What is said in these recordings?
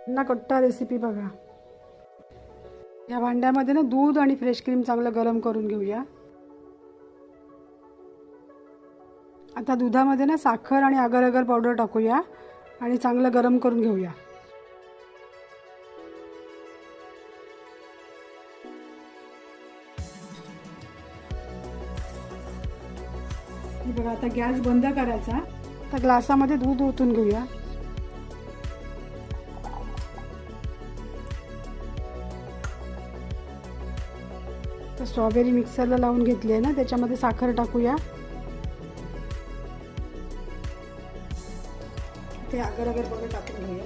पन्ना कट्टा रेसिपी बघा। या भांड्यामध्ये ना दूध आणि फ्रेश क्रीम चांगलं गरम करून घेऊया। आता दुधामध्ये ना साखर आणि अगर अगर पावडर टाकूया आणि चांगलं गरम करून घेऊया। हे बघा, आता गॅस बंद करायचा। आता ग्लासामध्ये दूध ओतून घेऊया। तर स्ट्रॉबेरी मिक्सरला लावून घेतली आहे ना, त्याच्यामध्ये साखर टाकूया। ते अगर अगर पावडर टाकून घेऊया।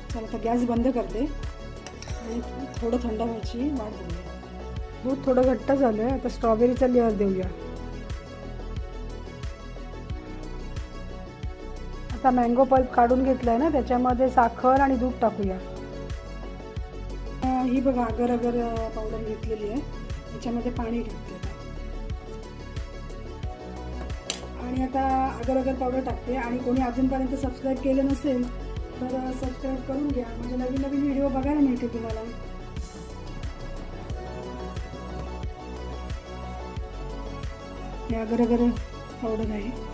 चला आता गॅस बंद करते आणि थोडं थंड व्हायची वाट बघूया। दूध थोडं घट्ट झालंय, आता स्ट्रॉबेरीचा लेअर देऊया। आता मँगो पल्प काढून घेतलाय ना, त्याच्यामध्ये साखर आणि दूध टाकूया। ही बघा अगर अगर पावडर घेतलेली आहे, त्याच्यामध्ये पाणी टाकते आणि आता अगर अगर पावडर टाकते। आणि कोणी अजूनपर्यंत सबस्क्राईब केलं नसेल तर सबस्क्राईब करून घ्या, म्हणजे नवीन नवीन व्हिडिओ बघायला मिळतील तुम्हाला। हे अगर अगर पावडर आहे।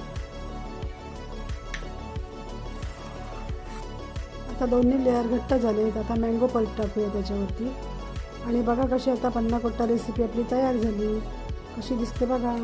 आता दोन्ही लेअर घट्ट झाले, आता मँगो पल्प टाकूया त्याच्यावरती। आणि बघा कशी आता पन्ना कोट्टा रेसिपी आपली तयार झाली, कशी दिसते बघा।